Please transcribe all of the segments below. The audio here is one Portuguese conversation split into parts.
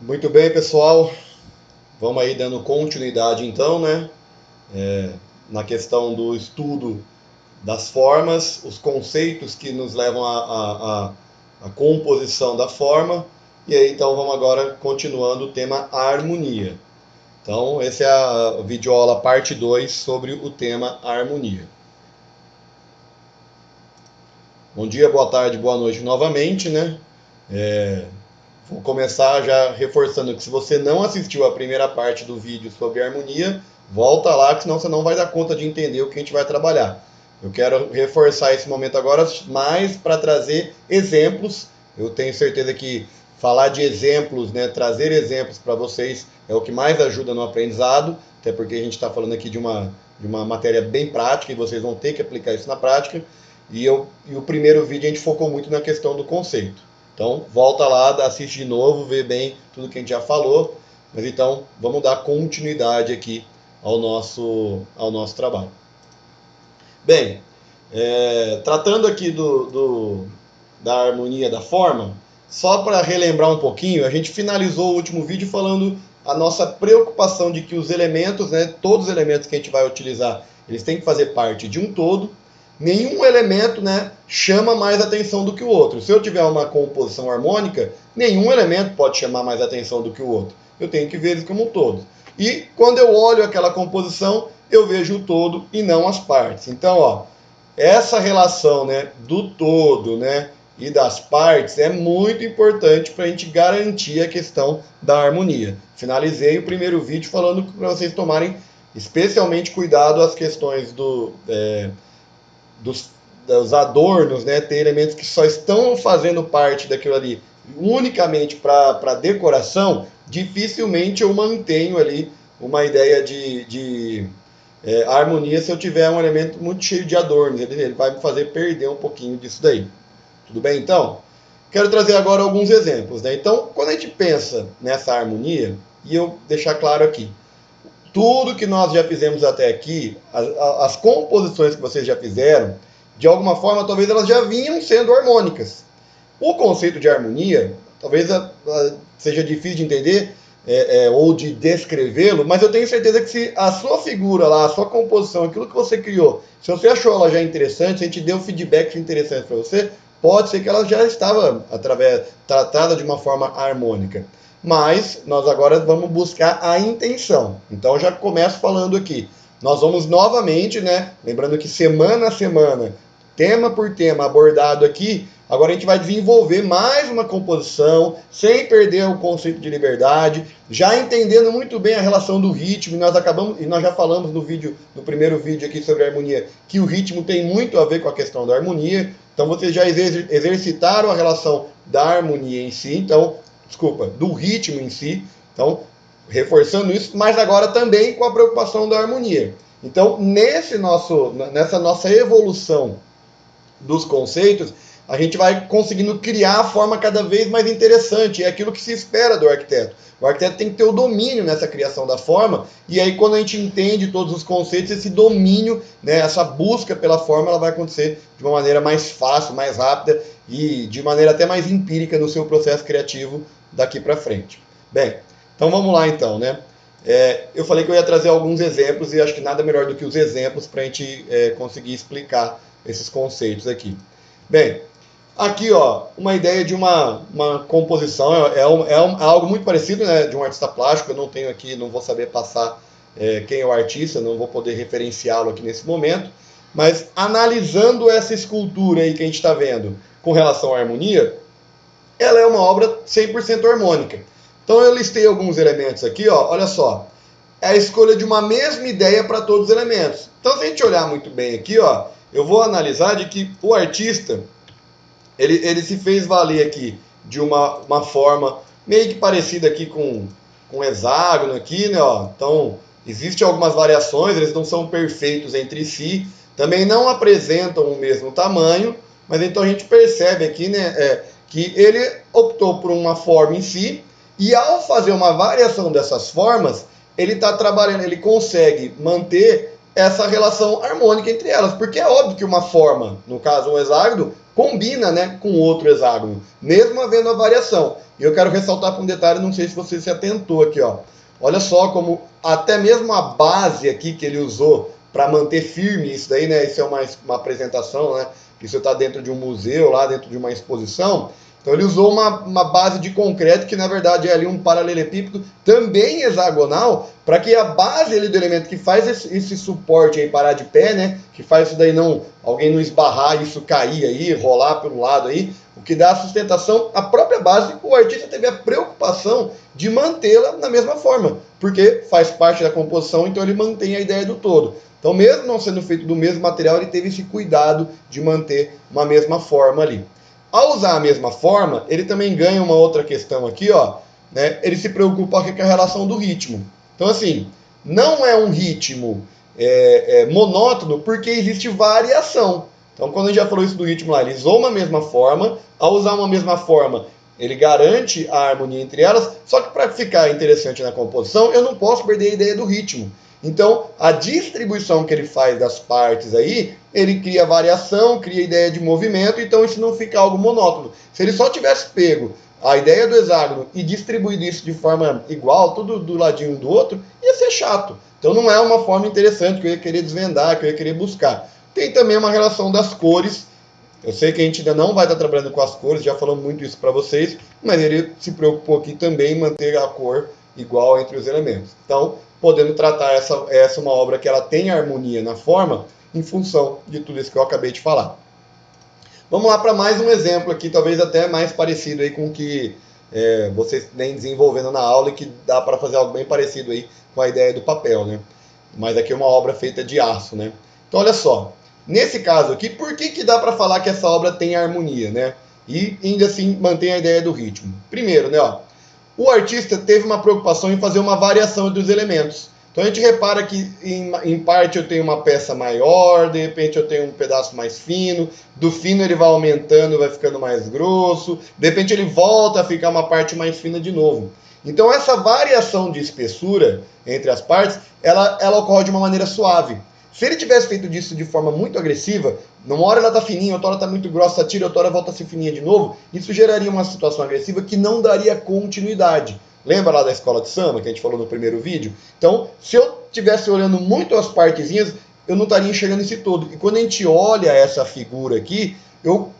Muito bem, pessoal. Vamos aí dando continuidade então, né? Na questão do estudo das formas, os conceitos que nos levam à composição da forma. E aí então vamos agora continuando o tema harmonia. Então, essa é a videoaula parte 2 sobre o tema harmonia. Bom dia, boa tarde, boa noite novamente, né? Vou começar já reforçando que se você não assistiu a primeira parte do vídeo sobre harmonia, volta lá, que senão você não vai dar conta de entender o que a gente vai trabalhar. Eu quero reforçar esse momento agora mais para trazer exemplos. Eu tenho certeza que falar de exemplos, né, trazer exemplos para vocês é o que mais ajuda no aprendizado, até porque a gente está falando aqui de uma matéria bem prática e vocês vão ter que aplicar isso na prática. E o primeiro vídeo a gente focou muito na questão do conceito. Então, volta lá, assiste de novo, vê bem tudo que a gente já falou. Mas então, vamos dar continuidade aqui ao nosso trabalho. Bem, tratando aqui da harmonia da forma, só para relembrar um pouquinho, a gente finalizou o último vídeo falando a nossa preocupação de que os elementos, né, todos os elementos que a gente vai utilizar, eles têm que fazer parte de um todo. Nenhum elemento, né, chama mais atenção do que o outro. Se eu tiver uma composição harmônica, nenhum elemento pode chamar mais atenção do que o outro. Eu tenho que ver eles como um todo. E quando eu olho aquela composição, eu vejo o todo e não as partes. Então, ó, essa relação, né, do todo, né, e das partes é muito importante para a gente garantir a questão da harmonia. Finalizei o primeiro vídeo falando para vocês tomarem especialmente cuidado às questões dos adornos, né, ter elementos que só estão fazendo parte daquilo ali unicamente para decoração, dificilmente eu mantenho ali uma ideia de harmonia se eu tiver um elemento muito cheio de adornos. Ele vai me fazer perder um pouquinho disso daí. Tudo bem, então? Quero trazer agora alguns exemplos. Né? Então, quando a gente pensa nessa harmonia, e eu deixar claro aqui, tudo que nós já fizemos até aqui, as composições que vocês já fizeram, de alguma forma, talvez elas já vinham sendo harmônicas. O conceito de harmonia, talvez seja difícil de entender ou de descrevê-lo, mas eu tenho certeza que se a sua figura lá, a sua composição, aquilo que você criou, se você achou ela já interessante, se a gente deu feedback interessante para você, pode ser que ela já estava tratada de uma forma harmônica. Mas nós agora vamos buscar a intenção. Então já começo falando aqui. Nós vamos novamente, né? Lembrando que semana a semana, tema por tema abordado aqui, agora a gente vai desenvolver mais uma composição, sem perder o conceito de liberdade, já entendendo muito bem a relação do ritmo, e nós já falamos no primeiro vídeo aqui sobre a harmonia, que o ritmo tem muito a ver com a questão da harmonia. Então vocês já exercitaram a relação da harmonia em si, do ritmo em si. Então, reforçando isso, mas agora também com a preocupação da harmonia. Então, nessa nossa evolução dos conceitos, a gente vai conseguindo criar a forma cada vez mais interessante. É aquilo que se espera do arquiteto. O arquiteto tem que ter o domínio nessa criação da forma, e aí quando a gente entende todos os conceitos, esse domínio, né, essa busca pela forma, ela vai acontecer de uma maneira mais fácil, mais rápida e de maneira até mais empírica no seu processo criativo daqui para frente. Bem, então vamos lá então, né? Eu falei que eu ia trazer alguns exemplos e acho que nada melhor do que os exemplos para a gente conseguir explicar esses conceitos aqui. Bem, aqui ó, uma ideia de uma composição, algo muito parecido, né, de um artista plástico. Eu não tenho aqui, não vou saber passar quem é o artista, não vou poder referenciá-lo aqui nesse momento, mas analisando essa escultura aí que a gente está vendo com relação à harmonia, ela é uma obra 100% harmônica. Então eu listei alguns elementos aqui, ó, olha só, é a escolha de uma mesma ideia para todos os elementos. Então se a gente olhar muito bem aqui, ó, eu vou analisar de que o artista, ele se fez valer aqui de uma forma meio que parecida aqui com hexágono aqui, né, ó. Então, existem algumas variações, eles não são perfeitos entre si, também não apresentam o mesmo tamanho, mas então a gente percebe aqui, né, que ele optou por uma forma em si, e ao fazer uma variação dessas formas, ele está trabalhando, ele consegue manter essa relação harmônica entre elas, porque é óbvio que uma forma, no caso um hexágono, combina, né, com outro hexágono, mesmo havendo a variação. E eu quero ressaltar para um detalhe, não sei se você se atentou aqui, ó. Olha só como até mesmo a base aqui que ele usou para manter firme isso daí, né? Isso é uma apresentação, né? Isso está dentro de um museu, lá dentro de uma exposição. Então ele usou uma base de concreto que na verdade é ali um paralelepípedo também hexagonal, para que a base ali do elemento que faz esse suporte aí parar de pé, né? Que faz isso daí alguém não esbarrar, isso cair aí, rolar pelo lado aí, o que dá a sustentação, a própria base, o artista teve a preocupação de mantê-la na mesma forma, porque faz parte da composição, então ele mantém a ideia do todo. Então, mesmo não sendo feito do mesmo material, ele teve esse cuidado de manter uma mesma forma ali. Ao usar a mesma forma, ele também ganha uma outra questão aqui, ó, né? Ele se preocupa com a relação do ritmo. Então, assim, não é um ritmo monótono porque existe variação. Então, quando a gente já falou isso do ritmo lá, ele usou uma mesma forma. Ao usar uma mesma forma, ele garante a harmonia entre elas. Só que para ficar interessante na composição, eu não posso perder a ideia do ritmo. Então, a distribuição que ele faz das partes aí, ele cria variação, cria ideia de movimento, então isso não fica algo monótono. Se ele só tivesse pego a ideia do hexágono e distribuído isso de forma igual, tudo do ladinho um do outro, ia ser chato. Então não é uma forma interessante que eu ia querer desvendar, que eu ia querer buscar. Tem também uma relação das cores. Eu sei que a gente ainda não vai estar trabalhando com as cores, já falamos muito isso para vocês, mas ele se preocupou aqui também em manter a cor igual entre os elementos. Então, podendo tratar essa uma obra que ela tem harmonia na forma, em função de tudo isso que eu acabei de falar. Vamos lá para mais um exemplo aqui, talvez até mais parecido aí com o que vocês vêm desenvolvendo na aula e que dá para fazer algo bem parecido aí com a ideia do papel, né? Mas aqui é uma obra feita de aço, né? Então, olha só. Nesse caso aqui, por que dá para falar que essa obra tem harmonia, né? E ainda assim mantém a ideia do ritmo? Primeiro, né, ó, o artista teve uma preocupação em fazer uma variação entre os elementos. Então a gente repara que em parte eu tenho uma peça maior, de repente eu tenho um pedaço mais fino, do fino ele vai aumentando, vai ficando mais grosso, de repente ele volta a ficar uma parte mais fina de novo. Então essa variação de espessura entre as partes, ela ocorre de uma maneira suave. Se ele tivesse feito disso de forma muito agressiva, numa hora ela tá fininha, outra hora tá muito grossa, tira, outra hora volta a ser fininha de novo, isso geraria uma situação agressiva que não daria continuidade. Lembra lá da escola de samba que a gente falou no primeiro vídeo? Então, se eu estivesse olhando muito as partezinhas, eu não estaria enxergando esse todo. E quando a gente olha essa figura aqui,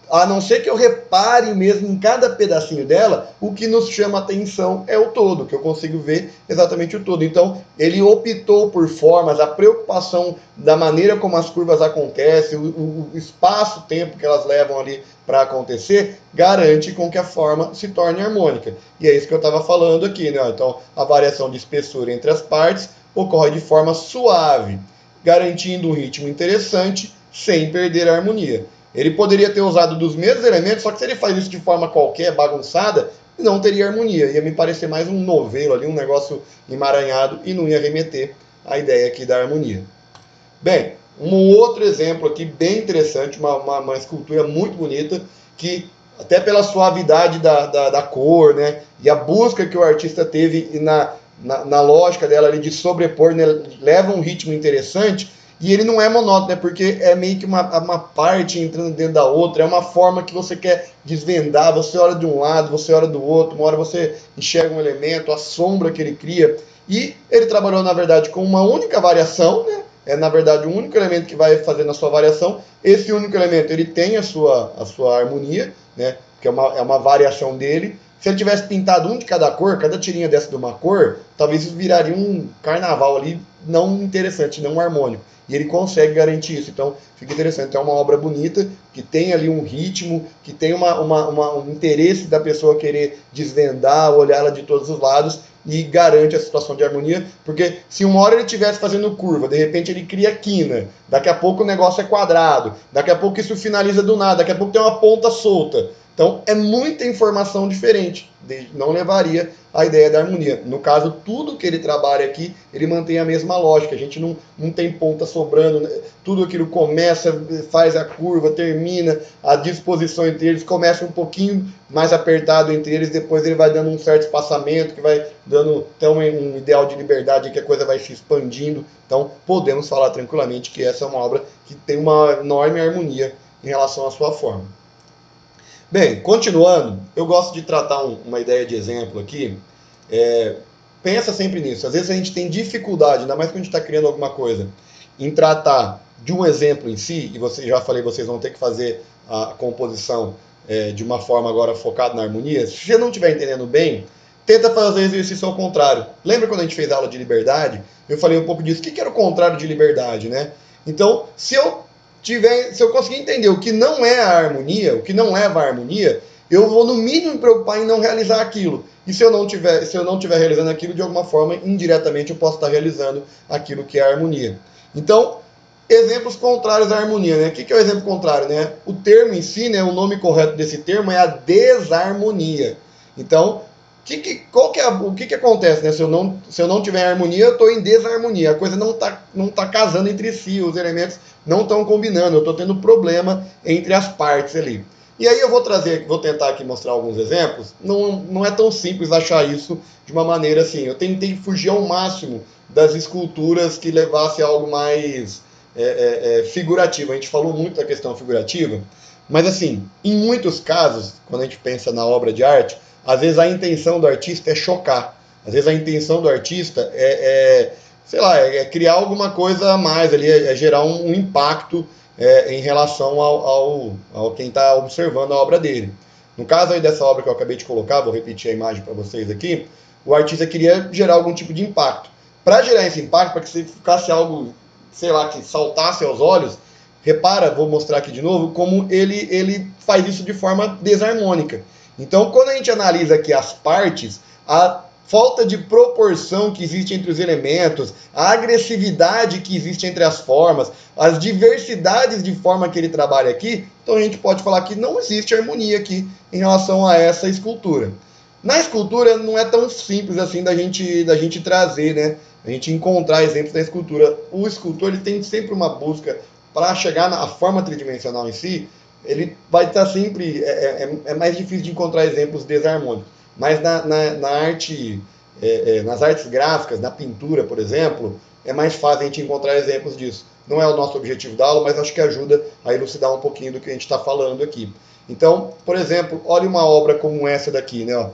a não ser que eu repare mesmo em cada pedacinho dela, o que nos chama atenção é o todo, que eu consigo ver exatamente o todo. Então, ele optou por formas, a preocupação da maneira como as curvas acontecem, o espaço-tempo que elas levam ali para acontecer, garante com que a forma se torne harmônica. E é isso que eu estava falando aqui, né? Então, a variação de espessura entre as partes ocorre de forma suave, garantindo um ritmo interessante, sem perder a harmonia. Ele poderia ter usado dos mesmos elementos, só que se ele faz isso de forma qualquer, bagunçada, não teria harmonia. Ia me parecer mais um novelo ali, um negócio emaranhado, e não ia remeter à ideia aqui da harmonia. Bem, um outro exemplo aqui bem interessante, uma escultura muito bonita, que até pela suavidade da cor, né, e a busca que o artista teve na lógica dela ali de sobrepor, né, leva um ritmo interessante. E ele não é monótono, né? Porque é meio que uma parte entrando dentro da outra, é uma forma que você quer desvendar, você olha de um lado, você olha do outro, uma hora você enxerga um elemento, a sombra que ele cria. E ele trabalhou, na verdade, com uma única variação, né? É, na verdade, um único elemento que vai fazendo a sua variação. Esse único elemento, ele tem a sua harmonia, né? Que é uma variação dele. Se ele tivesse pintado um de cada cor, cada tirinha dessa de uma cor, talvez isso viraria um carnaval ali não interessante, não harmônico. E ele consegue garantir isso. Então, fica interessante. Então, é uma obra bonita, que tem ali um ritmo, que tem um interesse da pessoa querer desvendar, olhar ela de todos os lados e garante a situação de harmonia. Porque se uma hora ele estivesse fazendo curva, de repente ele cria quina, daqui a pouco o negócio é quadrado, daqui a pouco isso finaliza do nada, daqui a pouco tem uma ponta solta. Então, é muita informação diferente, não levaria à ideia da harmonia. No caso, tudo que ele trabalha aqui, ele mantém a mesma lógica. A gente não tem ponta sobrando, né? Tudo aquilo começa, faz a curva, termina, a disposição entre eles começa um pouquinho mais apertado entre eles, depois ele vai dando um certo espaçamento, que vai dando até um ideal de liberdade, que a coisa vai se expandindo. Então, podemos falar tranquilamente que essa é uma obra que tem uma enorme harmonia em relação à sua forma. Bem, continuando, eu gosto de tratar uma ideia de exemplo aqui. É, pensa sempre nisso. Às vezes a gente tem dificuldade, ainda mais quando a gente está criando alguma coisa, em tratar de um exemplo em si, e você já falei, vocês vão ter que fazer a composição de uma forma agora focada na harmonia. Se você não estiver entendendo bem, tenta fazer exercício ao contrário. Lembra quando a gente fez a aula de liberdade? Eu falei um pouco disso. O que era o contrário de liberdade, né? Então, se eu conseguir entender o que não é a harmonia, o que não leva à harmonia, eu vou no mínimo me preocupar em não realizar aquilo. E se eu não tiver realizando aquilo, de alguma forma, indiretamente eu posso estar realizando aquilo que é a harmonia. Então, exemplos contrários à harmonia, né? O que é o exemplo contrário, né? O termo em si, né? O nome correto desse termo é a desarmonia. Então, o que acontece, né? Se eu não tiver harmonia, eu estou em desarmonia. A coisa não tá casando entre si, os elementos não estão combinando, eu estou tendo problema entre as partes ali. E aí eu vou tentar aqui mostrar alguns exemplos. Não é tão simples achar isso de uma maneira assim. Eu tentei fugir ao máximo das esculturas que levasse a algo mais figurativo. A gente falou muito da questão figurativa, mas assim, em muitos casos, quando a gente pensa na obra de arte, às vezes a intenção do artista é chocar. Às vezes a intenção do artista sei lá, criar alguma coisa a mais ali, gerar um impacto em relação ao quem está observando a obra dele. No caso aí dessa obra que eu acabei de colocar, vou repetir a imagem para vocês aqui, o artista queria gerar algum tipo de impacto. Para gerar esse impacto, para que se ficasse algo, sei lá, que saltasse aos olhos, repara, vou mostrar aqui de novo, como ele faz isso de forma desarmônica. Então, quando a gente analisa aqui as partes, a falta de proporção que existe entre os elementos, a agressividade que existe entre as formas, as diversidades de forma que ele trabalha aqui, então a gente pode falar que não existe harmonia aqui em relação a essa escultura. Na escultura não é tão simples assim da gente trazer, né? A gente encontrar exemplos da escultura. O escultor ele tem sempre uma busca para chegar na forma tridimensional em si, ele vai estar sempre. É mais difícil de encontrar exemplos desarmônicos. Mas na arte, nas artes gráficas, na pintura, por exemplo, é mais fácil a gente encontrar exemplos disso. Não é o nosso objetivo da aula, mas acho que ajuda a elucidar um pouquinho do que a gente está falando aqui. Então, por exemplo, olha uma obra como essa daqui, né? Ó.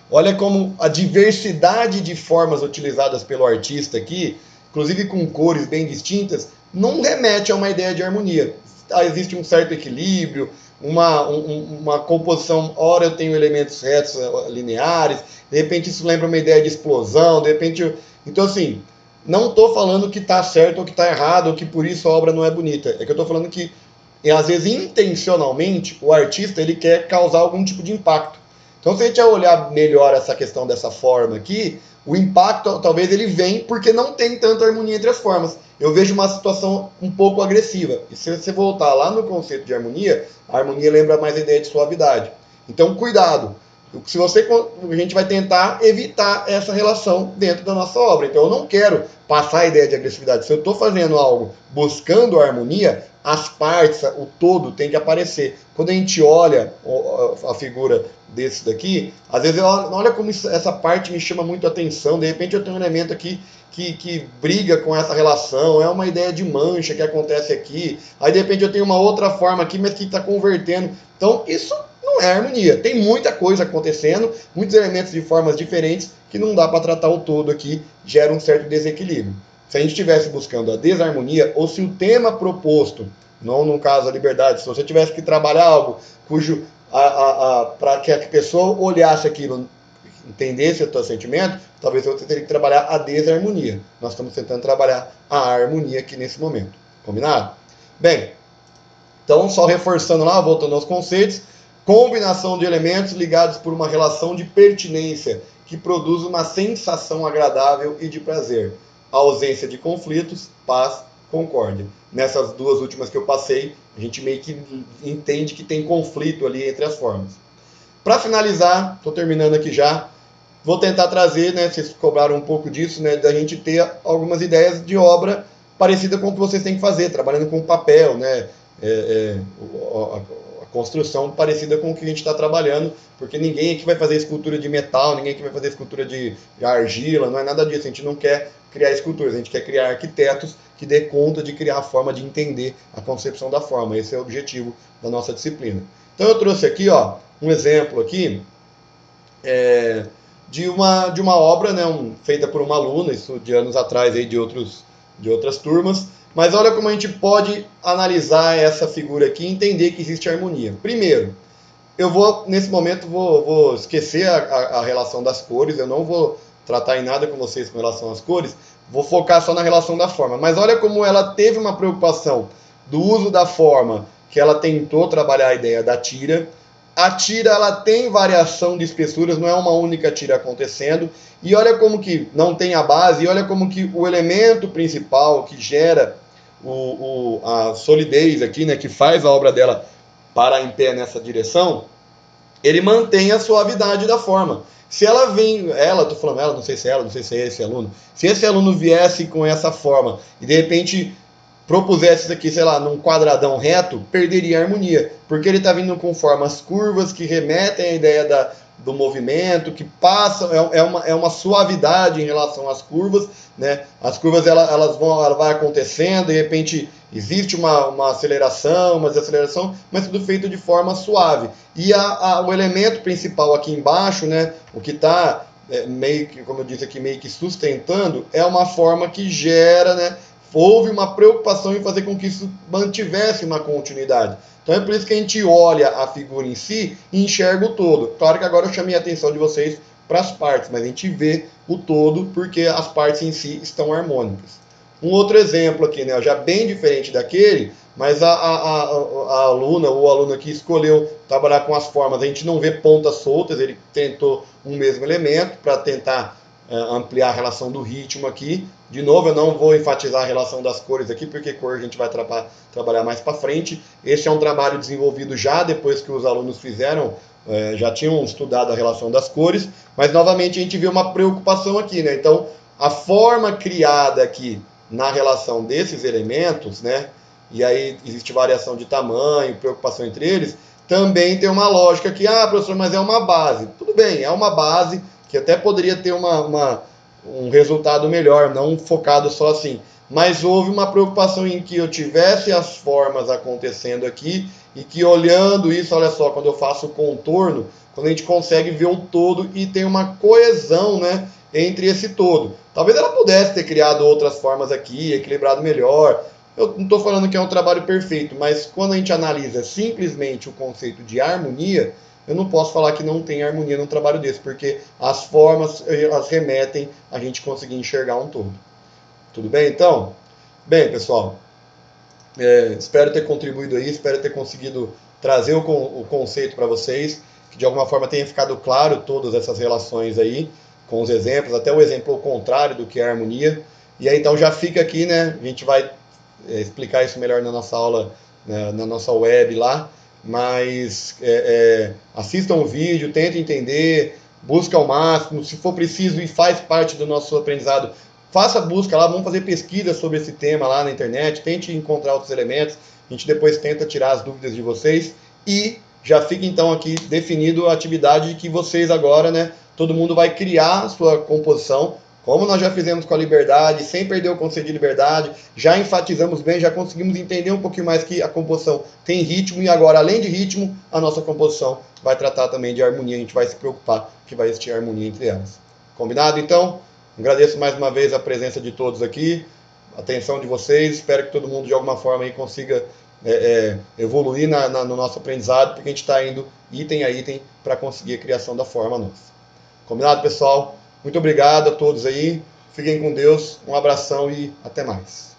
Olha como a diversidade de formas utilizadas pelo artista aqui, inclusive com cores bem distintas, não remete a uma ideia de harmonia. Existe um certo equilíbrio, uma composição, ora eu tenho elementos retos lineares, de repente isso lembra uma ideia de explosão, de repente. Então, assim, não estou falando que está certo ou que está errado, ou que por isso a obra não é bonita. É que eu estou falando que, às vezes, intencionalmente, o artista ele quer causar algum tipo de impacto. Então, se a gente olhar melhor essa questão dessa forma aqui, o impacto talvez ele vem porque não tem tanta harmonia entre as formas. Eu vejo uma situação um pouco agressiva. E se você voltar lá no conceito de harmonia, a harmonia lembra mais a ideia de suavidade. Então, cuidado. A gente vai tentar evitar essa relação dentro da nossa obra. Então, eu não quero passar a ideia de agressividade. Se eu estou fazendo algo buscando a harmonia, as partes, o todo tem que aparecer. Quando a gente olha a figura desse daqui, às vezes olha como essa parte me chama muito a atenção, de repente eu tenho um elemento aqui que briga com essa relação, é uma ideia de mancha que acontece aqui, aí de repente eu tenho uma outra forma aqui, mas que está convertendo. Então isso não é harmonia, tem muita coisa acontecendo, muitos elementos de formas diferentes que não dá para tratar o todo aqui, gera um certo desequilíbrio. Se a gente estivesse buscando a desarmonia, ou se o tema proposto, não no caso a liberdade, se você tivesse que trabalhar algo cujo para que a pessoa olhasse aquilo, entendesse o teu sentimento, talvez você teria que trabalhar a desarmonia. Nós estamos tentando trabalhar a harmonia aqui nesse momento. Combinado? Bem, então só reforçando lá, voltando aos conceitos, combinação de elementos ligados por uma relação de pertinência que produz uma sensação agradável e de prazer. A ausência de conflitos, paz, concórdia. Nessas duas últimas que eu passei, a gente meio que entende que tem conflito ali entre as formas. Para finalizar, estou terminando aqui já, vou tentar trazer, né, vocês cobraram um pouco disso, né, da gente ter algumas ideias de obra parecida com o que vocês têm que fazer, trabalhando com papel, né, a construção parecida com o que a gente está trabalhando, porque ninguém aqui vai fazer escultura de metal, ninguém aqui vai fazer escultura de argila, não é nada disso, a gente não quer criar esculturas, a gente quer criar arquitetos que dê conta de criar a forma de entender a concepção da forma, esse é o objetivo da nossa disciplina. Então eu trouxe aqui, ó, um exemplo aqui de uma obra, né, feita por uma aluna, isso de anos atrás aí de outras turmas. Mas olha como a gente pode analisar essa figura aqui e entender que existe harmonia. Primeiro, eu vou, nesse momento, vou esquecer a relação das cores, eu não vou tratar em nada com vocês com relação às cores, vou focar só na relação da forma. Mas olha como ela teve uma preocupação do uso da forma, que ela tentou trabalhar a ideia da tira. A tira, ela tem variação de espessuras, não é uma única tira acontecendo. E olha como que não tem a base, e olha como que o elemento principal que gera a solidez aqui, né, que faz a obra dela parar em pé nessa direção, ele mantém a suavidade da forma. Se ela vem, tô falando ela, não sei se é ela, não sei se é esse aluno, se esse aluno viesse com essa forma e de repente propusesse isso aqui, sei lá, num quadradão reto, perderia a harmonia, porque ele está vindo com formas curvas que remetem à ideia do movimento, que passam, é uma suavidade em relação às curvas, né? As curvas ela vai acontecendo, de repente existe uma aceleração, uma desaceleração, mas tudo feito de forma suave. E o elemento principal aqui embaixo, né, o que está meio que, como eu disse aqui, meio que sustentando, é uma forma que gera, né, houve uma preocupação em fazer com que isso mantivesse uma continuidade. Então é por isso que a gente olha a figura em si e enxerga o todo. Claro que agora eu chamei a atenção de vocês para as partes, mas a gente vê o todo porque as partes em si estão harmônicas. Um outro exemplo aqui, né, já bem diferente daquele, mas a aluna ou o aluno aqui escolheu trabalhar com as formas. A gente não vê pontas soltas, ele tentou um mesmo elemento para tentar ampliar a relação do ritmo aqui. De novo, eu não vou enfatizar a relação das cores aqui, porque cor a gente vai trabalhar mais para frente. Esse é um trabalho desenvolvido já depois que os alunos fizeram, já tinham estudado a relação das cores, mas novamente a gente vê uma preocupação aqui, né? Então, a forma criada aqui na relação desses elementos, né? E aí existe variação de tamanho, preocupação entre eles, também tem uma lógica que, professor, mas é uma base. Tudo bem, é uma base que até poderia ter um resultado melhor, não focado só assim. Mas houve uma preocupação em que eu tivesse as formas acontecendo aqui e que olhando isso, olha só, quando eu faço o contorno, quando a gente consegue ver o todo e tem uma coesão, né, entre esse todo. Talvez ela pudesse ter criado outras formas aqui, equilibrado melhor. Eu não estou falando que é um trabalho perfeito, mas quando a gente analisa simplesmente o conceito de harmonia, eu não posso falar que não tem harmonia num trabalho desse, porque as formas elas remetem a gente conseguir enxergar um todo. Tudo bem, então? Bem, pessoal, espero ter contribuído aí, espero ter conseguido trazer o conceito para vocês, que de alguma forma tenha ficado claro todas essas relações aí, com os exemplos, até o exemplo contrário do que é a harmonia. E aí, então, já fica aqui, né? A gente vai explicar isso melhor na nossa aula, né, na nossa web lá, mas assistam o vídeo, tentem entender, busca ao máximo, se for preciso e faz parte do nosso aprendizado, faça busca lá, vamos fazer pesquisa sobre esse tema lá na internet, tente encontrar outros elementos, a gente depois tenta tirar as dúvidas de vocês e já fica então aqui definido a atividade de que vocês agora, né, todo mundo vai criar a sua composição, como nós já fizemos com a liberdade, sem perder o conceito de liberdade, já enfatizamos bem, já conseguimos entender um pouquinho mais que a composição tem ritmo e agora, além de ritmo, a nossa composição vai tratar também de harmonia, a gente vai se preocupar que vai existir harmonia entre elas. Combinado, então? Agradeço mais uma vez a presença de todos aqui, a atenção de vocês, espero que todo mundo de alguma forma aí consiga evoluir no nosso aprendizado, porque a gente está indo item a item para conseguir a criação da forma nossa. Combinado, pessoal? Muito obrigado a todos aí. Fiquem com Deus. Um abração e até mais.